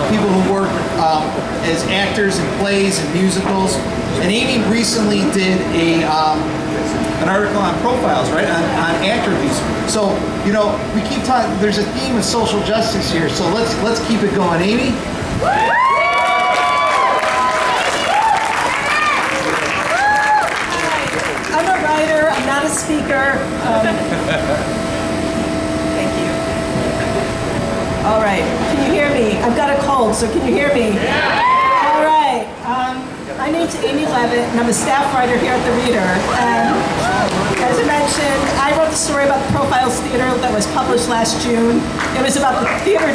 people who work as actors in plays and musicals. And Aimee recently did an article on profiles, right, on actor abuse. So, you know, we keep talking, there's a theme of social justice here, so let's keep it going. Aimee? I'm a writer, I'm not a speaker. Thank you. All right, can you hear me? I've got a cold, so can you hear me? All right. My name's Aimee Levitt, and I'm a staff writer here at the Reader. And as I mentioned, I wrote the story about the Profiles Theater that was published last June. It was about the theater.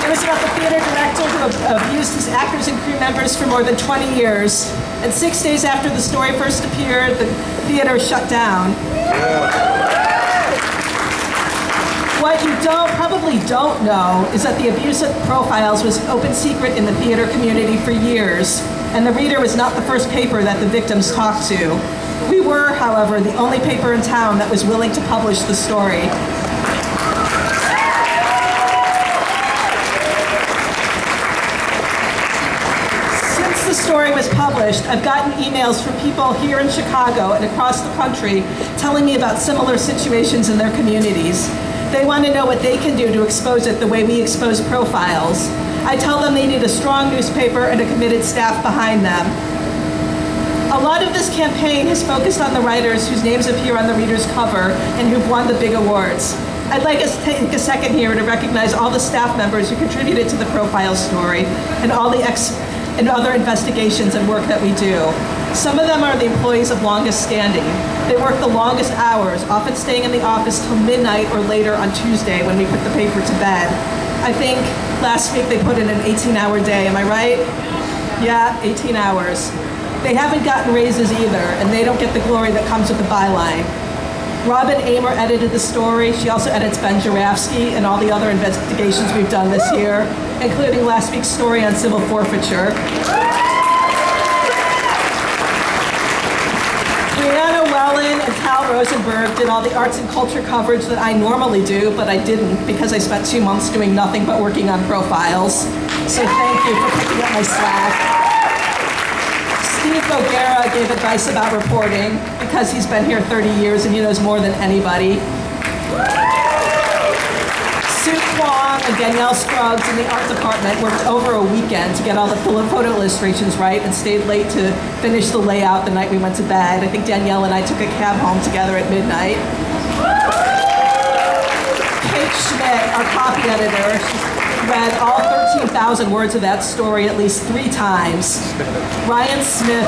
It was about the theater director who abused his actors and crew members for more than 20 years. And 6 days after the story first appeared, the theater shut down. What you probably don't know is that the abuse of Profiles was open secret in the theater community for years, and the Reader was not the first paper that the victims talked to. We were, however, the only paper in town that was willing to publish the story. Since the story was published, I've gotten emails from people here in Chicago and across the country telling me about similar situations in their communities. They want to know what they can do to expose it the way we expose Profiles. I tell them they need a strong newspaper and a committed staff behind them. A lot of this campaign has focused on the writers whose names appear on the Reader's cover and who've won the big awards. I'd like us to take a second here to recognize all the staff members who contributed to the Profiles story and all the other investigations and work that we do. Some of them are the employees of longest standing. They work the longest hours, often staying in the office till midnight or later on Tuesday when we put the paper to bed. I think last week they put in an 18-hour day, am I right? Yeah, 18 hours. They haven't gotten raises either, and they don't get the glory that comes with the byline. Robin Aimee edited the story. She also edits Ben Jarafsky and all the other investigations we've done this year, including last week's story on civil forfeiture. And Tal Rosenberg did all the arts and culture coverage that I normally do, but I didn't because I spent 2 months doing nothing but working on Profiles. So thank you for picking up my slack. Steve Boguera gave advice about reporting because he's been here 30 years and he knows more than anybody. Sue Kwong and Danielle Scruggs in the art department worked over a weekend to get all the photo illustrations right and stayed late to finish the layout the night we went to bed. I think Danielle and I took a cab home together at midnight. Kate Schmidt, our copy editor, she's read all 13,000 words of that story at least 3 times. Ryan Smith,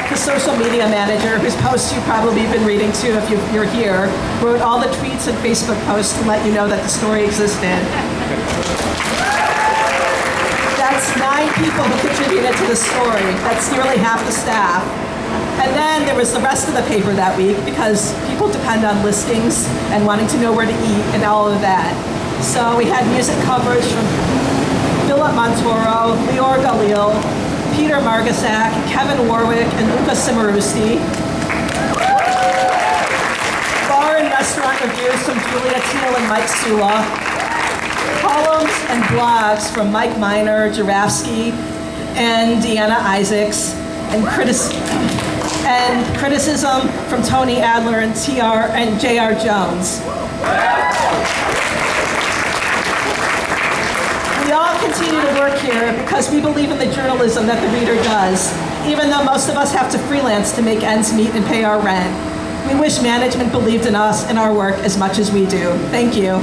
the social media manager, whose posts you've probably been reading too if you're here, wrote all the tweets and Facebook posts to let you know that the story existed. That's 9 people who contributed to the story. That's nearly half the staff. And then there was the rest of the paper that week because people depend on listings and wanting to know where to eat and all of that. So we had music coverage from Philip Montoro, Lior Galil, Peter Margasak, Kevin Warwick, and Luca Cimarusti. Bar and restaurant reviews from Julia Teal and Mike Sula. Columns and blogs from Mike Miner, Jarafsky, and Deanna Isaacs, and criticism from Tony Adler and J.R. Jones. We all continue to work here because we believe in the journalism that the Reader does, even though most of us have to freelance to make ends meet and pay our rent. We wish management believed in us and our work as much as we do. Thank you.